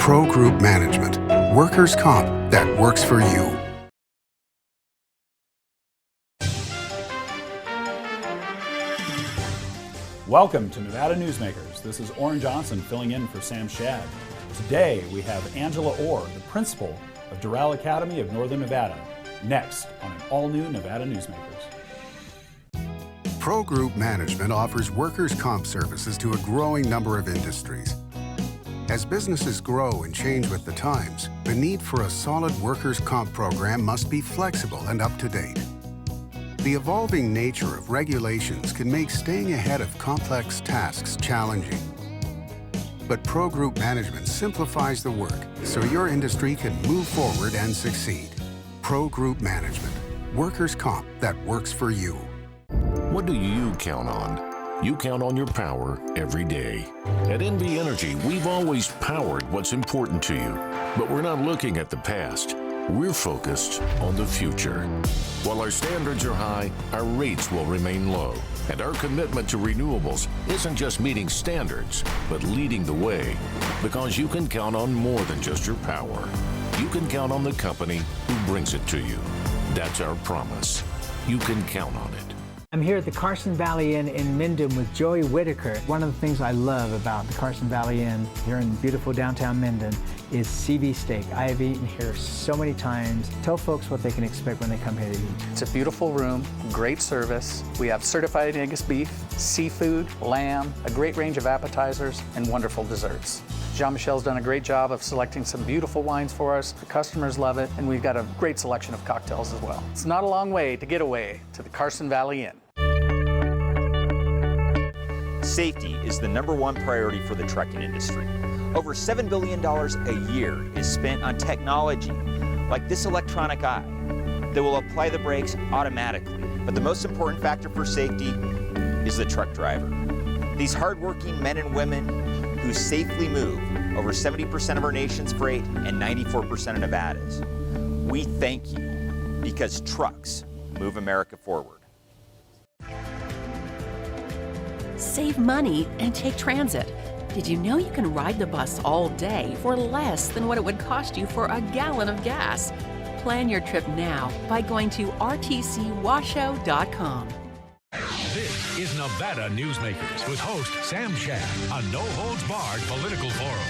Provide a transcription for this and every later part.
Pro Group Management, workers' comp that works for you. Welcome to Nevada Newsmakers. This is Orrin Johnson filling in for Sam Shad. Today we have Angela Orr, the principal of Doral Academy of Northern Nevada, next on an all-new Nevada Newsmakers. Pro Group Management offers workers' comp services to a growing number of industries. As businesses grow and change with the times, the need for a solid workers' comp program must be flexible and up to date. The evolving nature of regulations can make staying ahead of complex tasks challenging. But Pro Group Management simplifies the work so your industry can move forward and succeed. Pro Group Management, workers' comp that works for you. What do you count on? You count on your power every day. At NV Energy, we've always powered what's important to you, but we're not looking at the past. We're focused on the future. While our standards are high, our rates will remain low. And our commitment to renewables isn't just meeting standards, but leading the way. Because you can count on more than just your power. You can count on the company who brings it to you. That's our promise. You can count on it. I'm here at the Carson Valley Inn in Minden with Joey Whitaker. One of the things I love about the Carson Valley Inn here in beautiful downtown Minden is CV steak. I have eaten here so many times. Tell folks what they can expect when they come here to eat. It's a beautiful room, great service. We have certified Angus beef, seafood, lamb, a great range of appetizers, and wonderful desserts. Jean-Michel's done a great job of selecting some beautiful wines for us. The customers love it, and we've got a great selection of cocktails as well. It's not a long way to get away to the Carson Valley Inn. Safety is the #1 priority for the trucking industry. Over $7 billion a year is spent on technology like this electronic eye that will apply the brakes automatically. But the most important factor for safety is the truck driver. These hardworking men and women who safely move over 70% of our nation's freight and 94% of Nevada's. We thank you because trucks move America forward. Save money and take transit. Did you know you can ride the bus all day for less than what it would cost you for a gallon of gas? Plan your trip now by going to rtcwashoe.com. This is Nevada Newsmakers with host Sam Shad, a no-holds-barred political forum.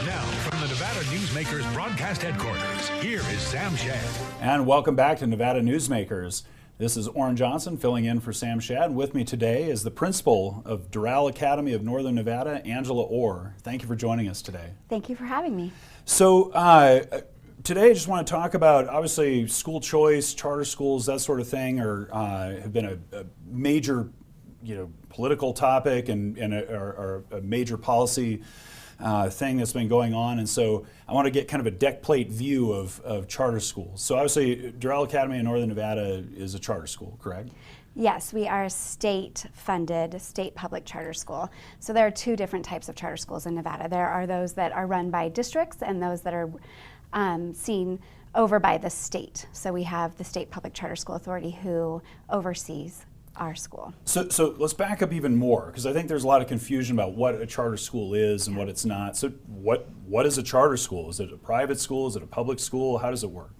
Now, from the Nevada Newsmakers broadcast headquarters, here is Sam Shad. And welcome back to Nevada Newsmakers. This is Orrin Johnson filling in for Sam Shad. And with me today is the principal of Doral Academy of Northern Nevada, Angela Orr. Thank you for joining us today. Thank you for having me. So today I just want to talk about, obviously, school choice, charter schools, that sort of thing have been a major political topic and are a major policy thing that's been going on. And so I want to get kind of a deck plate view of charter schools. So obviously Doral Academy in Northern Nevada is a charter school, correct? Yes, we are a state-funded, state public charter school. So there are two different types of charter schools in Nevada. There are those that are run by districts and those that are seen over by the state. So we have the State Public Charter School Authority who oversees our school. So let's back up even more, because I think there's a lot of confusion about what a charter school is and what it's not. So what is a charter school? Is it a private school? Is it a public school? How does it work?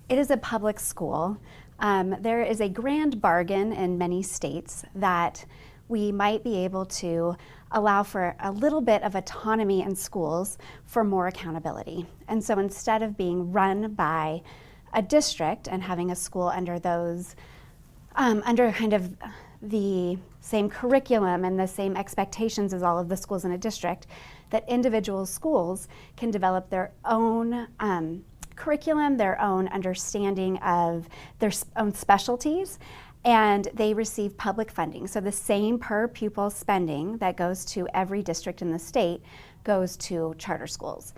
It is a public school. There is a grand bargain in many states that we might be able to allow for a little bit of autonomy in schools for more accountability. And so instead of being run by a district and having a school under those under kind of the same curriculum and the same expectations as all of the schools in a district, that individual schools can develop their own curriculum, their own understanding of their own specialties, and they receive public funding. So the same per pupil spending that goes to every district in the state goes to charter schools.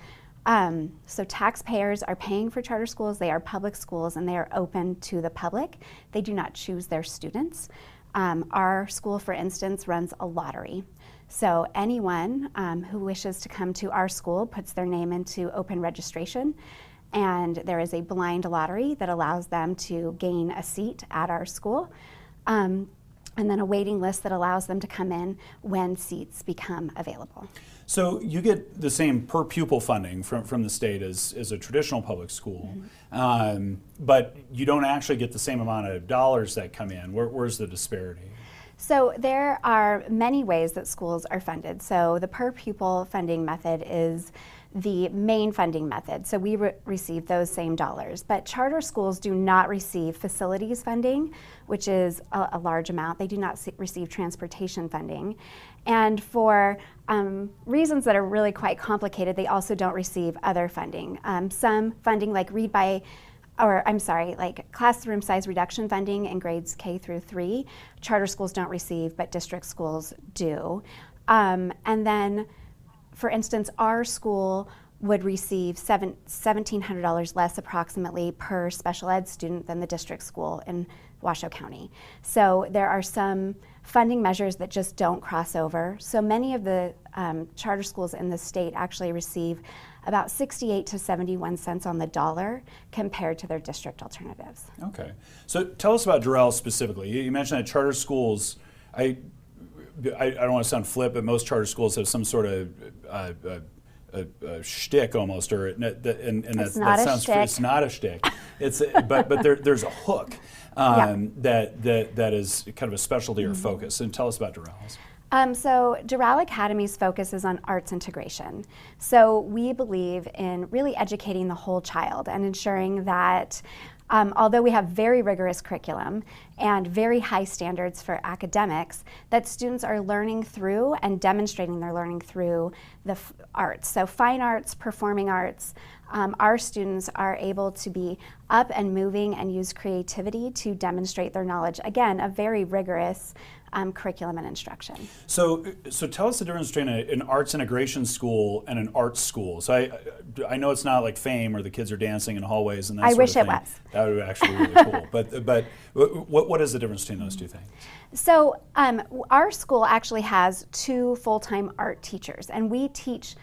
So taxpayers are paying for charter schools. They are public schools and they are open to the public. They do not choose their students. Our school, for instance, runs a lottery. So anyone who wishes to come to our school puts their name into open registration, and there is a blind lottery that allows them to gain a seat at our school. And and then a waiting list that allows them to come in when seats become available. So you get the same per pupil funding from the state as a traditional public school, but you don't actually get the same amount of dollars that come in. Where's the disparity? So there are many ways that schools are funded. So the per pupil funding method is the main funding method. So we receive those same dollars. But charter schools do not receive facilities funding, which is a large amount. They do not receive transportation funding. And for reasons that are really quite complicated, they also don't receive other funding. Some funding like like classroom size reduction funding in grades K through 3, charter schools don't receive, but district schools do. And then, for instance, our school would receive $1,700 less approximately per special ed student than the district school in Washoe County. So there are some funding measures that just don't cross over. So many of the charter schools in the state actually receive about 68 to 71 cents on the dollar compared to their district alternatives. Okay. So tell us about Doral specifically. You mentioned that charter schools, I don't want to sound flip, but most charter schools have some sort of a shtick almost, or It's not a shtick. It's but there's a hook that is kind of a specialty or focus. And tell us about Doral's. So Doral Academy's focus is on arts integration. So we believe in really educating the whole child and ensuring that although we have very rigorous curriculum and very high standards for academics, that students are learning through and demonstrating their learning through the arts. So fine arts, performing arts, our students are able to be up and moving and use creativity to demonstrate their knowledge. Again, a very rigorous curriculum and instruction. So tell us the difference between an arts integration school and an arts school. So I know it's not like Fame where the kids are dancing in hallways and that I sort of thing. wish it was. That would be actually really cool. But what is the difference between those two things? So our school actually has 2 full-time art teachers, and we teach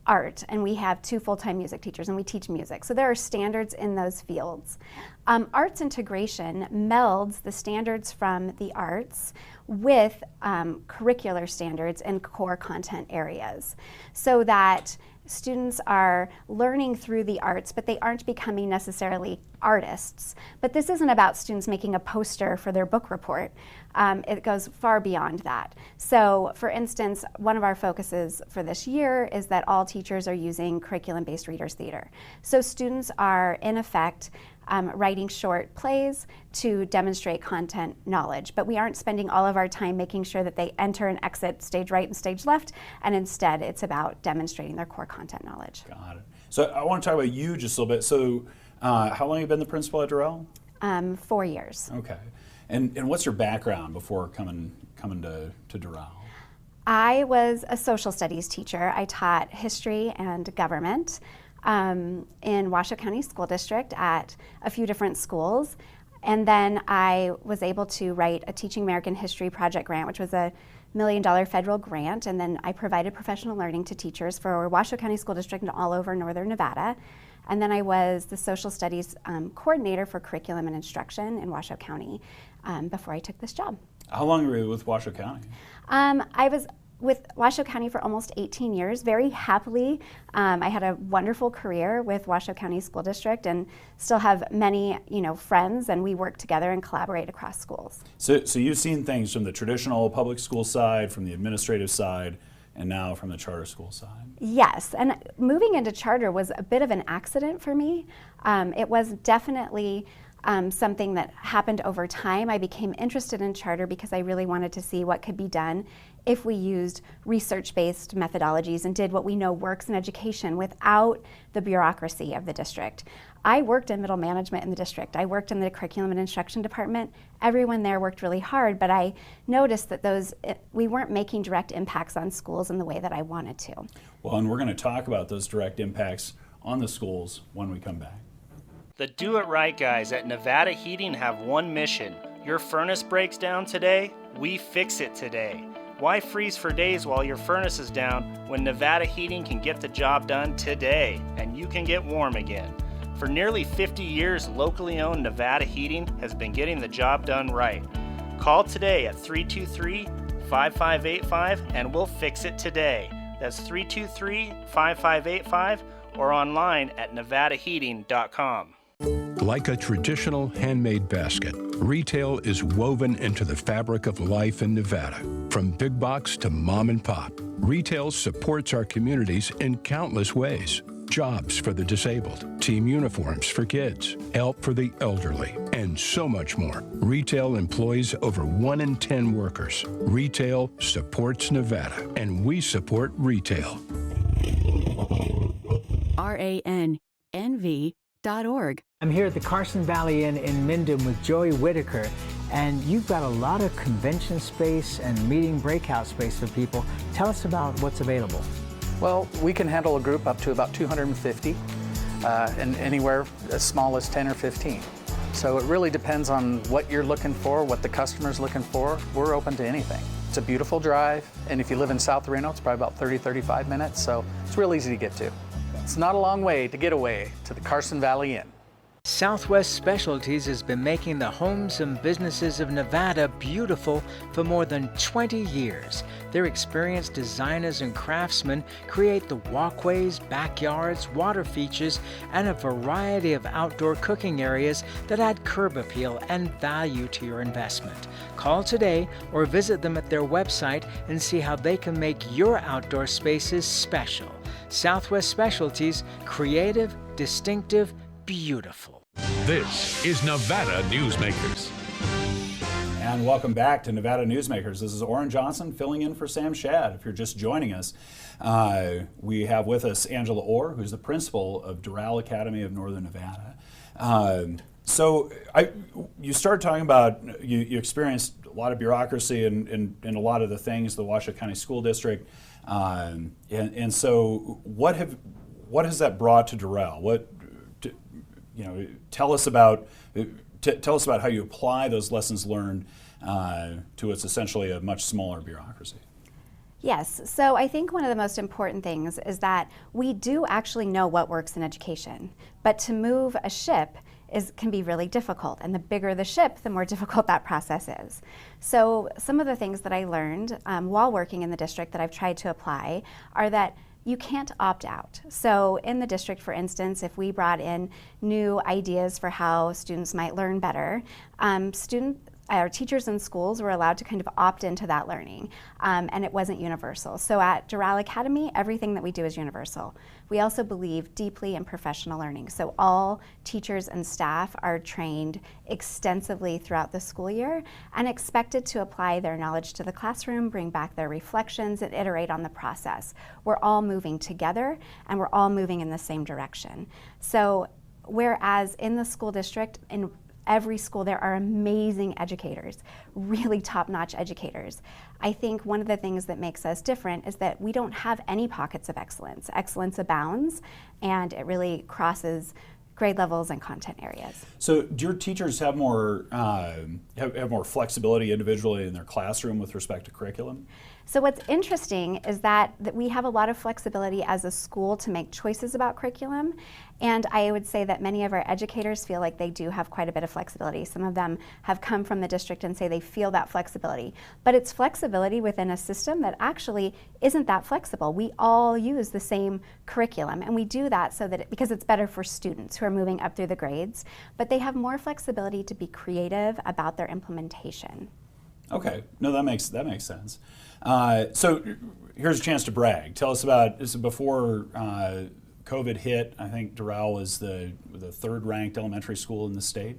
art, and we have 2 full-time music teachers, and we teach music. So there are standards in those fields. Arts integration melds the standards from the arts with curricular standards in core content areas, so that students are learning through the arts, but they aren't becoming necessarily artists. But this isn't about students making a poster for their book report. It goes far beyond that. So, for instance, one of our focuses for this year is that all teachers are using curriculum-based readers theater. So students are, in effect, writing short plays to demonstrate content knowledge, but we aren't spending all of our time making sure that they enter and exit stage right and stage left, and instead it's about demonstrating their core content knowledge. Got it. So I want to talk about you just a little bit. So how long have you been the principal at Doral? 4 years. Okay. And what's your background before coming to Doral? I was a social studies teacher. I taught history and government in Washoe County School District at a few different schools. And then I was able to write a Teaching American History project grant, which was a $1 million federal grant. And then I provided professional learning to teachers for Washoe County School District and all over northern Nevada. And then I was the social studies coordinator for curriculum and instruction in Washoe County before I took this job. How long were you with Washoe County? I was with Washoe County for almost 18 years, very happily. I had a wonderful career with Washoe County School District and still have many friends, and we work together and collaborate across schools. So you've seen things from the traditional public school side, from the administrative side, and now from the charter school side. Yes, and moving into charter was a bit of an accident for me. It was definitely something that happened over time. I became interested in charter because I really wanted to see what could be done if we used research-based methodologies and did what we know works in education without the bureaucracy of the district. I worked in middle management in the district. I worked in the curriculum and instruction department. Everyone there worked really hard, but I noticed that we weren't making direct impacts on schools in the way that I wanted to. Well, and we're going to talk about those direct impacts on the schools when we come back. The Do It Right guys at Nevada Heating have one mission. Your furnace breaks down today, we fix it today. Why freeze for days while your furnace is down when Nevada Heating can get the job done today and you can get warm again? For nearly 50 years, locally owned Nevada Heating has been getting the job done right. Call today at 323-5585 and we'll fix it today. That's 323-5585 or online at nevadaheating.com. Like a traditional handmade basket, retail is woven into the fabric of life in Nevada. From big box to mom and pop, retail supports our communities in countless ways. Jobs for the disabled, team uniforms for kids, help for the elderly, and so much more. Retail employs over 1 in 10 workers. Retail supports Nevada, and we support retail. RANNV.org. I'm here at the Carson Valley Inn in Minden with Joey Whitaker, and you've got a lot of convention space and meeting breakout space for people. Tell us about what's available. Well, we can handle a group up to about 250, and anywhere as small as 10 or 15. So it really depends on what you're looking for, what the customer's looking for. We're open to anything. It's a beautiful drive, and if you live in South Reno, it's probably about 30-35 minutes, so it's real easy to get to. It's not a long way to get away to the Carson Valley Inn. Southwest Specialties has been making the homes and businesses of Nevada beautiful for more than 20 years. Their experienced designers and craftsmen create the walkways, backyards, water features, and a variety of outdoor cooking areas that add curb appeal and value to your investment. Call today or visit them at their website and see how they can make your outdoor spaces special. Southwest Specialties, creative, distinctive, beautiful. This is Nevada Newsmakers. And welcome back to Nevada Newsmakers. This is Orrin Johnson filling in for Sam Shad. If you're just joining us, we have with us Angela Orr, who's the principal of Doral Academy of Northern Nevada. You started talking about you experienced a lot of bureaucracy in a lot of the things, the Washoe County School District, and so what has that brought to Doral? Tell us about how you apply those lessons learned to what's essentially a much smaller bureaucracy. Yes, so I think one of the most important things is that we do actually know what works in education, but to move a ship can be really difficult, and the bigger the ship, the more difficult that process is. So some of the things that I learned while working in the district that I've tried to apply are that you can't opt out. So in the district, for instance, if we brought in new ideas for how students might learn better, our teachers in schools were allowed to kind of opt into that learning, and it wasn't universal. So at Doral Academy, everything that we do is universal. We also believe deeply in professional learning. So all teachers and staff are trained extensively throughout the school year and expected to apply their knowledge to the classroom, bring back their reflections, and iterate on the process. We're all moving together, and we're all moving in the same direction. So whereas in the school district, in every school there are amazing educators, really top-notch educators. I think one of the things that makes us different is that we don't have any pockets of excellence. Excellence abounds, and it really crosses grade levels and content areas. So do your teachers have more flexibility individually in their classroom with respect to curriculum? So what's interesting is that we have a lot of flexibility as a school to make choices about curriculum, and I would say that many of our educators feel like they do have quite a bit of flexibility. Some of them have come from the district and say they feel that flexibility, but it's flexibility within a system that actually isn't that flexible. We all use the same curriculum, and we do that because it's better for students who are moving up through the grades, but they have more flexibility to be creative about their implementation. Okay, no, that makes sense. So here's a chance to brag. Tell us about this. Before COVID hit, I think Doral was the third ranked elementary school in the state.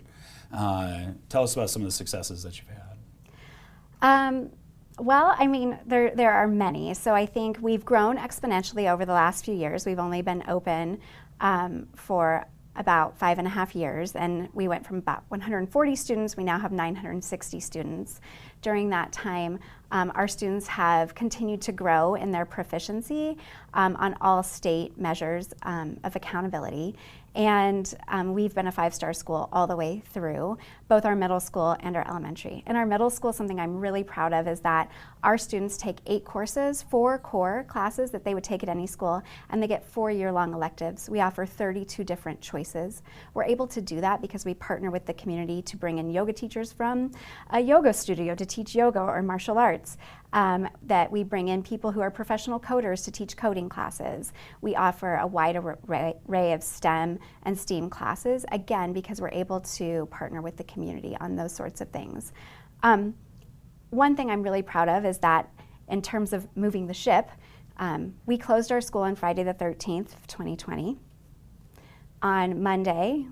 Tell us about some of the successes that you've had. Well, I mean, there are many. So I think we've grown exponentially over the last few years. We've only been open for about 5.5 years, and we went from about 140 students, we now have 960 students, during that time, our students have continued to grow in their proficiency on all state measures of accountability. And we've been a 5-star school all the way through, both our middle school and our elementary. In our middle school, something I'm really proud of is that our students take 8 courses, 4 core classes that they would take at any school, and they get 4-year-long electives. We offer 32 different choices. We're able to do that because we partner with the community to bring in yoga teachers from a yoga studio to teach yoga or martial arts. That we bring in people who are professional coders to teach coding classes. We offer a wide array of STEM and STEAM classes, again, because we're able to partner with the community on those sorts of things. One thing I'm really proud of is that in terms of moving the ship, we closed our school on Friday the 13th of 2020. On Monday,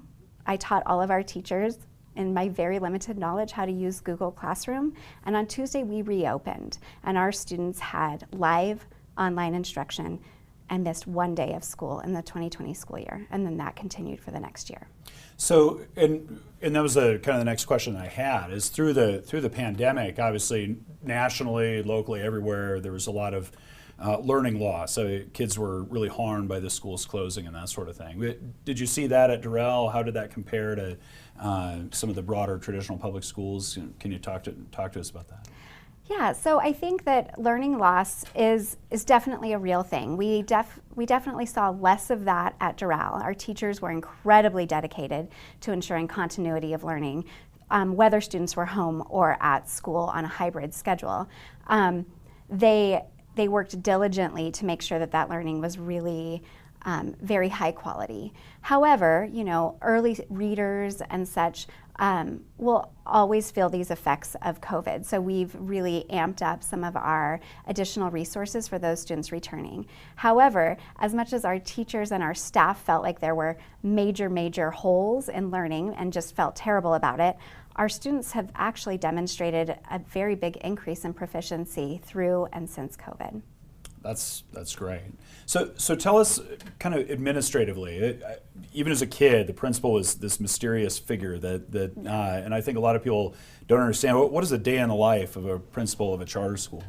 I taught all of our teachers in my very limited knowledge how to use Google Classroom. And on Tuesday we reopened and our students had live online instruction and missed 1 day of school in the 2020 school year. And then that continued for the next year. So, and that was kind of the next question I had, is through the pandemic, obviously nationally, locally, everywhere, there was a lot of learning loss. So kids were really harmed by the schools closing and that sort of thing. Did you see that at Doral? How did that compare to some of the broader traditional public schools? Can you talk to us about that? Yeah, so I think that learning loss is definitely a real thing. We definitely saw less of that at Doral. Our teachers were incredibly dedicated to ensuring continuity of learning, whether students were home or at school on a hybrid schedule. They worked diligently to make sure that that learning was really very high quality. However, you know, early readers and such will always feel these effects of COVID. So we've really amped up some of our additional resources for those students returning. However, as much as our teachers and our staff felt like there were major holes in learning and just felt terrible about it, our students have actually demonstrated a very big increase in proficiency through and since COVID. That's great. So tell us, kind of administratively, even as a kid, the principal was this mysterious figure that and I think a lot of people don't understand. What is a day in the life of a principal of a charter school?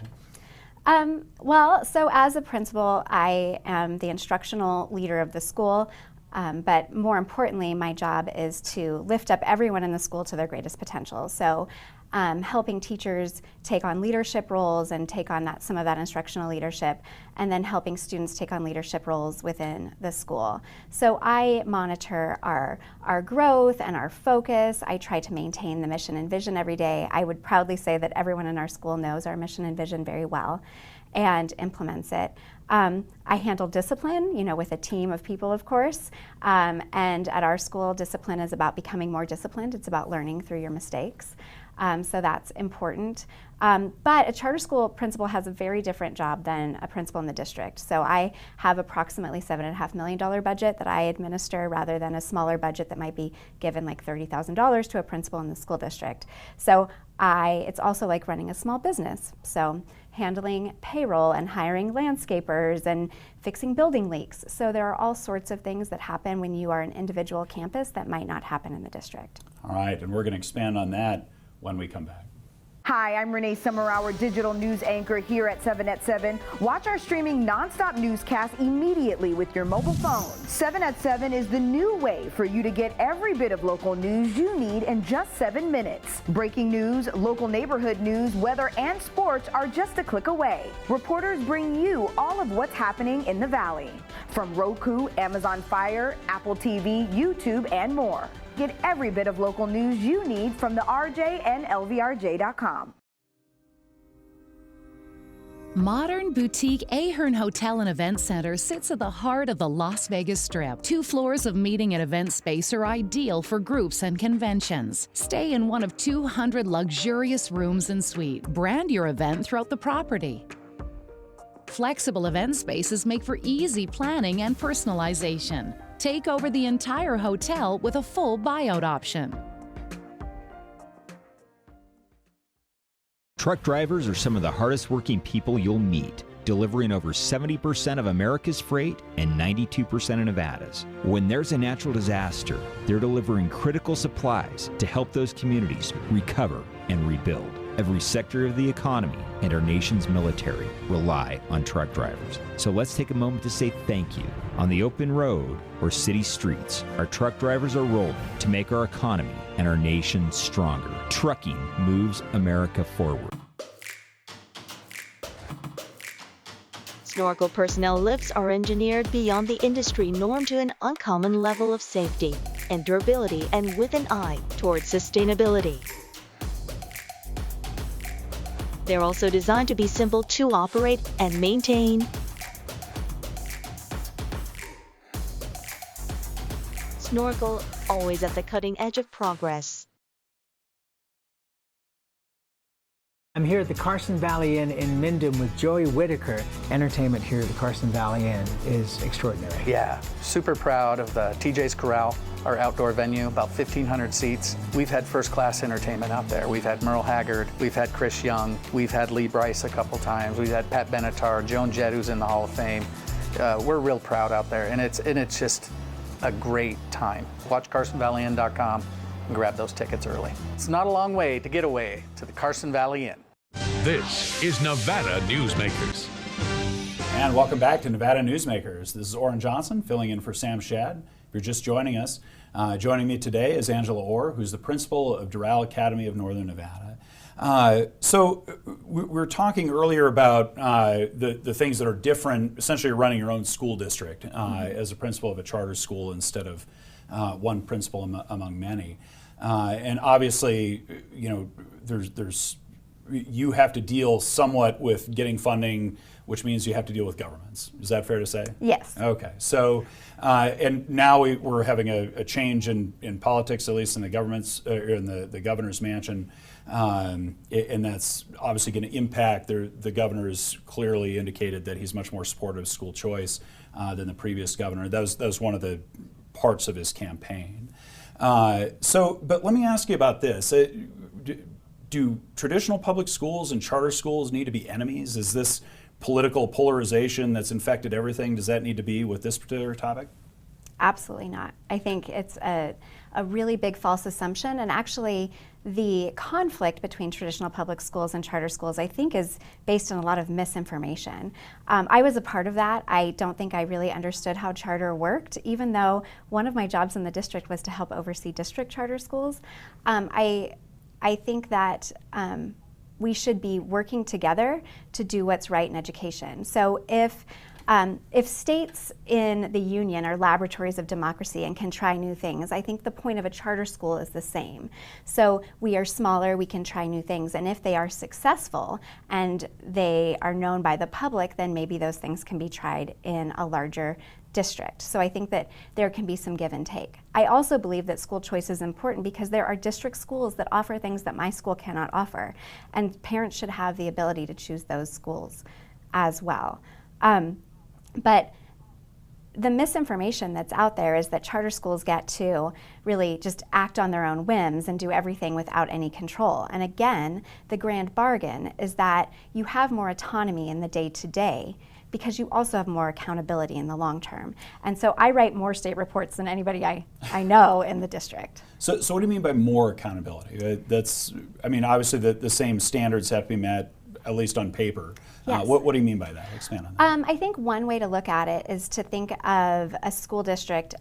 Well, so as a principal, I am the instructional leader of the school. But more importantly, my job is to lift up everyone in the school to their greatest potential. So helping teachers take on leadership roles and take on some of that instructional leadership, and then helping students take on leadership roles within the school. So I monitor our growth and our focus. I try to maintain the mission and vision every day. I would proudly say that everyone in our school knows our mission and vision very well and implements it. I handle discipline, you know, with a team of people, of course. And at our school, discipline is about becoming more disciplined. It's about learning through your mistakes. So that's important. But a charter school principal has a very different job than a principal in the district. So I have approximately $7.5 million budget that I administer, rather than a smaller budget that might be given like $30,000 to a principal in the school district. So it's also like running a small business. So handling payroll and hiring landscapers and fixing building leaks. So there are all sorts of things that happen when you are an individual campus that might not happen in the district. All right, and we're going to expand on that when we come back. Hi, I'm Renee Summerhour, digital news anchor here at 7 at 7. Watch our streaming nonstop newscast immediately with your mobile phone. 7 at 7 is the new way for you to get every bit of local news you need in just 7 minutes. Breaking news, local neighborhood news, weather, and sports are just a click away. Reporters bring you all of what's happening in the Valley. From Roku, Amazon Fire, Apple TV, YouTube, and more. Get every bit of local news you need from the RJ and LVRJ.com. Modern boutique Ahern Hotel and Event Center sits at the heart of the Las Vegas Strip. 2 floors of meeting and event space are ideal for groups and conventions. Stay in one of 200 luxurious rooms and suites. Brand your event throughout the property. Flexible event spaces make for easy planning and personalization. Take over the entire hotel with a full buyout option. Truck drivers are some of the hardest working people you'll meet, delivering over 70% of America's freight and 92% of Nevada's. When there's a natural disaster, they're delivering critical supplies to help those communities recover and rebuild. Every sector of the economy and our nation's military rely on truck drivers. So let's take a moment to say thank you. On the open road or city streets, our truck drivers are rolling to make our economy and our nation stronger. Trucking moves America forward. Snorkel personnel lifts are engineered beyond the industry norm to an uncommon level of safety and durability, and with an eye towards sustainability. They're also designed to be simple to operate and maintain. Snorkel, always at the cutting edge of progress. I'm here at the Carson Valley Inn in Minden with Joey Whitaker. Entertainment here at the Carson Valley Inn is extraordinary. Yeah, super proud of the TJ's Corral, our outdoor venue, about 1,500 seats. We've had first-class entertainment out there. We've had Merle Haggard, we've had Chris Young, we've had Lee Brice a couple times, we've had Pat Benatar, Joan Jett, who's in the Hall of Fame. We're real proud out there, and it's just a great time. Watch CarsonValleyInn.com and grab those tickets early. It's not a long way to get away to the Carson Valley Inn. This is Nevada Newsmakers. And welcome back to Nevada Newsmakers. This is Orrin Johnson filling in for Sam Shad. If you're just joining us, joining me today is Angela Orr, who's the principal of Doral Academy of Northern Nevada. So we were talking earlier about the things that are different, essentially running your own school district as a principal of a charter school instead of one principal among many. And obviously, you know, you have to deal somewhat with getting funding, which means you have to deal with governments. Is that fair to say? Yes. Okay. So, and now we're having a change in politics, at least in the government's, in the governor's mansion, and that's obviously going to impact. The governor has clearly indicated that he's much more supportive of school choice than the previous governor. That was one of the parts of his campaign. But let me ask you about this. Do traditional public schools and charter schools need to be enemies? Is this political polarization that's infected everything? Does that need to be with this particular topic? Absolutely not. I think it's a really big false assumption, and actually the conflict between traditional public schools and charter schools, I think, is based on a lot of misinformation. I was a part of that. I don't think I really understood how charter worked, even though one of my jobs in the district was to help oversee district charter schools. I think that we should be working together to do what's right in education. So if states in the union are laboratories of democracy and can try new things, I think the point of a charter school is the same. So we are smaller, we can try new things, and if they are successful and they are known by the public, then maybe those things can be tried in a larger district. So I think that there can be some give and take. I also believe that school choice is important because there are district schools that offer things that my school cannot offer, and parents should have the ability to choose those schools as well. But the misinformation that's out there is that charter schools get to really just act on their own whims and do everything without any control. And again, the grand bargain is that you have more autonomy in the day-to-day because you also have more accountability in the long term. And so I write more state reports than anybody I know in the district. So what do you mean by more accountability? That's, I mean, obviously the same standards have to be met, at least on paper. Yes. What do you mean by that? Expand on that. I think one way to look at it is to think of a school district.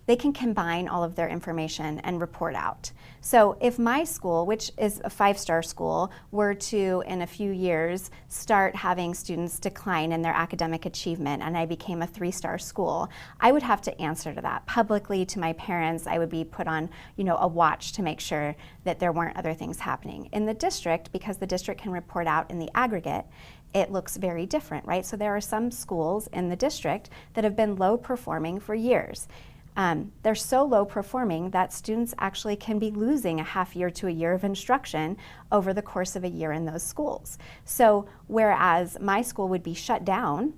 They can combine all of their information and report out. So if my school, which is a 5-star school, were to, in a few years, start having students decline in their academic achievement and I became a 3-star school, I would have to answer to that publicly to my parents. I would be put on, a watch to make sure that there weren't other things happening. In the district, because the district can report out in the aggregate, it looks very different, right? So there are some schools in the district that have been low performing for years. They're so low performing that students actually can be losing a half year to a year of instruction over the course of a year in those schools. So whereas my school would be shut down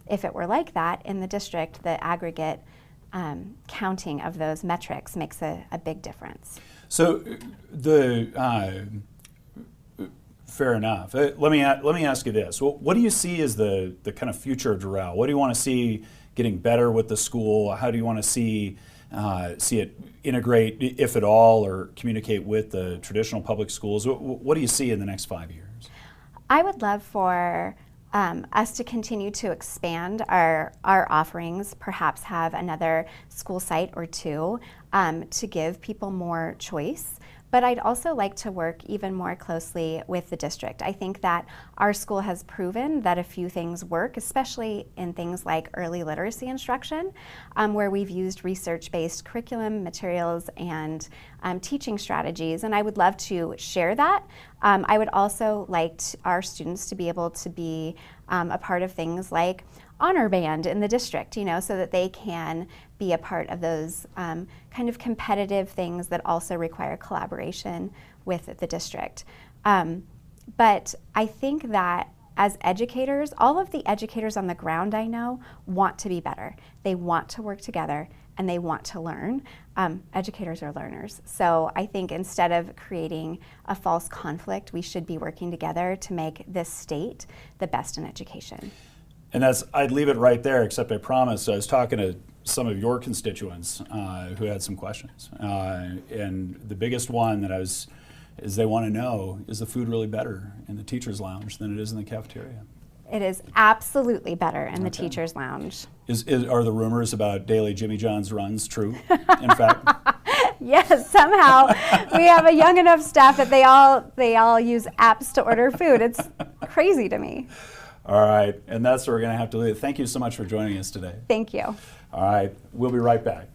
if it were like that, in the district, the aggregate counting of those metrics makes a big difference. So fair enough. Let me ask you this. What do you see as the kind of future of Doral? What do you want to see getting better with the school? How do you want to see see it integrate, if at all, or communicate with the traditional public schools? What do you see in the next 5 years? I would love for us to continue to expand our offerings, perhaps have another school site or two to give people more choice. But I'd also like to work even more closely with the district. I think that our school has proven that a few things work, especially in things like early literacy instruction, where we've used research-based curriculum materials and teaching strategies, and I would love to share that. I would also like our students to be able to be a part of things like honor band in the district, so that they can be a part of those kind of competitive things that also require collaboration with the district. But I think that as educators, all of the educators on the ground I know want to be better. They want to work together and they want to learn. Educators are learners. So I think instead of creating a false conflict, we should be working together to make this state the best in education. And I'd leave it right there, except I promise I was talking to some of your constituents who had some questions. And the biggest one that is they want to know, is the food really better in the teacher's lounge than it is in the cafeteria? It is absolutely better in the teacher's lounge. Are the rumors about daily Jimmy John's runs true, in fact? Yes, somehow we have a young enough staff that they all use apps to order food. It's crazy to me. All right, and that's where we're going to have to leave. Thank you so much for joining us today. Thank you. All right, we'll be right back.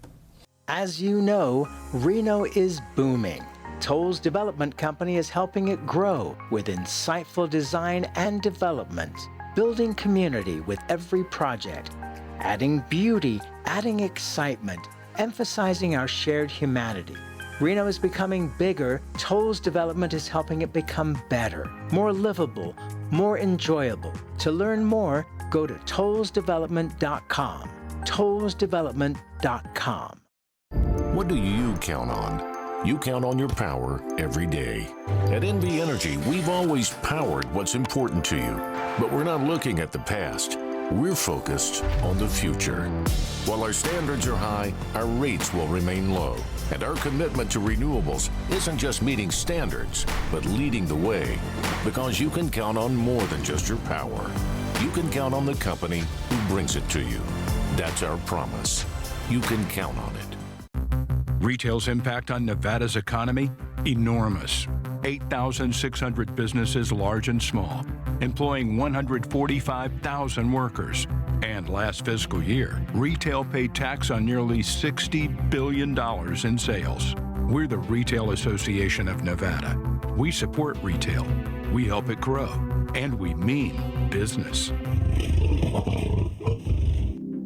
As you know, Reno is booming. Toll's development company is helping it grow with insightful design and development, building community with every project, adding beauty, adding excitement, emphasizing our shared humanity. Reno is becoming bigger. Toll's development is helping it become better, more livable, more enjoyable. To learn more, go to tollsdevelopment.com. tollsdevelopment.com. What do you count on? You count on your power every day. At NV Energy, we've always powered what's important to you, but we're not looking at the past. We're focused on the future. While our standards are high, our rates will remain low. And our commitment to renewables isn't just meeting standards, but leading the way. Because you can count on more than just your power. You can count on the company who brings it to you. That's our promise. You can count on it. Retail's impact on Nevada's economy? Enormous. 8,600 businesses, large and small, employing 145,000 workers. And last fiscal year, retail paid tax on nearly $60 billion in sales. We're the Retail Association of Nevada. We support retail, we help it grow, and we mean business.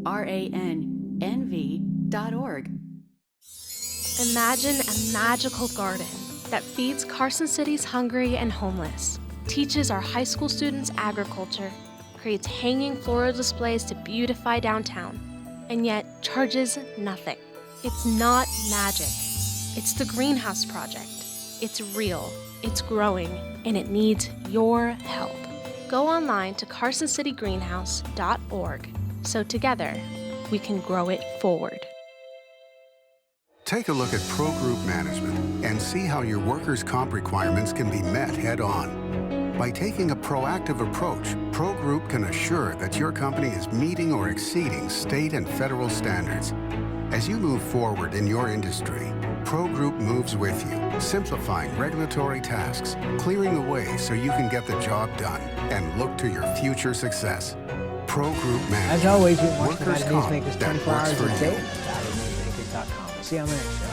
RANNV.org. Imagine a magical garden that feeds Carson City's hungry and homeless, teaches our high school students agriculture, creates hanging floral displays to beautify downtown, and yet charges nothing. It's not magic. It's the Greenhouse Project. It's real, it's growing, and it needs your help. Go online to carsоncitygreenhouse.org so together we can grow it forward. Take a look at Pro Group Management and see how your workers' comp requirements can be met head-on. By taking a proactive approach, Pro Group can assure that your company is meeting or exceeding state and federal standards. As you move forward in your industry, Pro Group moves with you, simplifying regulatory tasks, clearing the way so you can get the job done and look to your future success. Pro Group Management. As always, you can watch Workers' Nevada comp Newsmakers that 24 works hours for a day you. at NewsMakers.com. See you on the next show.